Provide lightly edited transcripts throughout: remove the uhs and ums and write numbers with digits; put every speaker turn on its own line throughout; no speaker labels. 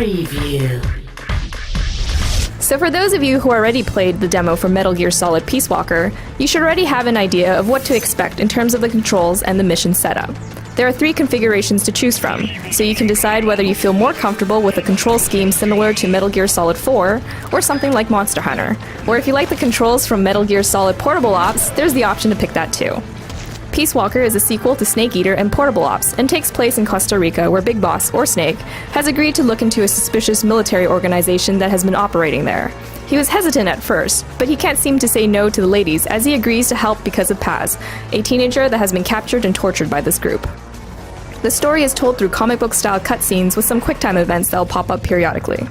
Preview.
So for those of you who already played the demo for Metal Gear Solid Peace Walker, you should already have an idea of what to expect in terms of the controls and the mission setup. There are 3 configurations to choose from, so you can decide whether you feel more comfortable with a control scheme similar to Metal Gear Solid 4, or something like Monster Hunter. Or if you like the controls from Metal Gear Solid Portable Ops, there's the option to pick that too. Peace Walker is a sequel to Snake Eater and Portable Ops, and takes place in Costa Rica, where Big Boss, or Snake, has agreed to look into a suspicious military organization that has been operating there. He was hesitant at first, but he can't seem to say no to the ladies as he agrees to help because of Paz, a teenager that has been captured and tortured by this group. The story is told through comic book style cutscenes with some QuickTime events that will pop up periodically.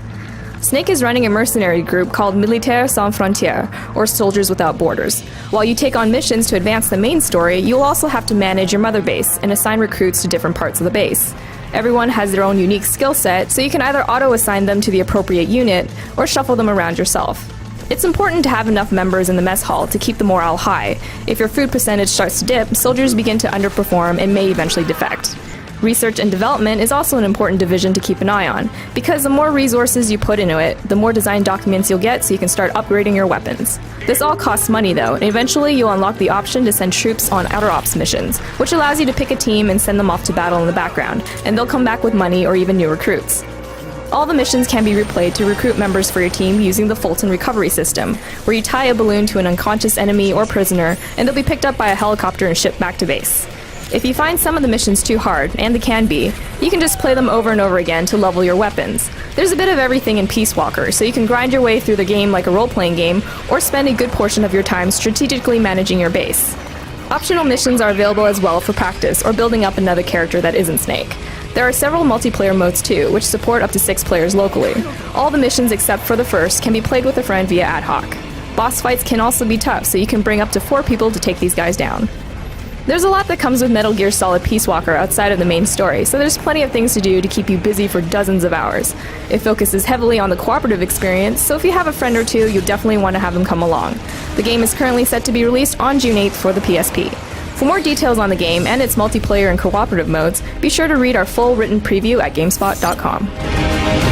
Snake is running a mercenary group called Militaires Sans Frontières, or Soldiers Without Borders. While you take on missions to advance the main story, you'll also have to manage your mother base and assign recruits to different parts of the base. Everyone has their own unique skill set, so you can either auto-assign them to the appropriate unit, or shuffle them around yourself. It's important to have enough members in the mess hall to keep the morale high. If your food percentage starts to dip, soldiers begin to underperform and may eventually defect. Research and development is also an important division to keep an eye on, because the more resources you put into it, the more design documents you'll get so you can start upgrading your weapons. This all costs money though, and eventually you'll unlock the option to send troops on outer ops missions, which allows you to pick a team and send them off to battle in the background, and they'll come back with money or even new recruits. All the missions can be replayed to recruit members for your team using the Fulton recovery system, where you tie a balloon to an unconscious enemy or prisoner, and they'll be picked up by a helicopter and shipped back to base. If you find some of the missions too hard, and they can be, you can just play them over and over again to level your weapons. There's a bit of everything in Peace Walker, so you can grind your way through the game like a role-playing game, or spend a good portion of your time strategically managing your base. Optional missions are available as well for practice or building up another character that isn't Snake. There are several multiplayer modes too, which support up to 6 players locally. All the missions except for the first can be played with a friend via ad hoc. Boss fights can also be tough, so you can bring up to 4 people to take these guys down. There's a lot that comes with Metal Gear Solid Peace Walker outside of the main story, so there's plenty of things to do to keep you busy for dozens of hours. It focuses heavily on the cooperative experience, so if you have a friend or two, you'll definitely want to have them come along. The game is currently set to be released on June 8th for the PSP. For more details on the game and its multiplayer and cooperative modes, be sure to read our full written preview at GameSpot.com.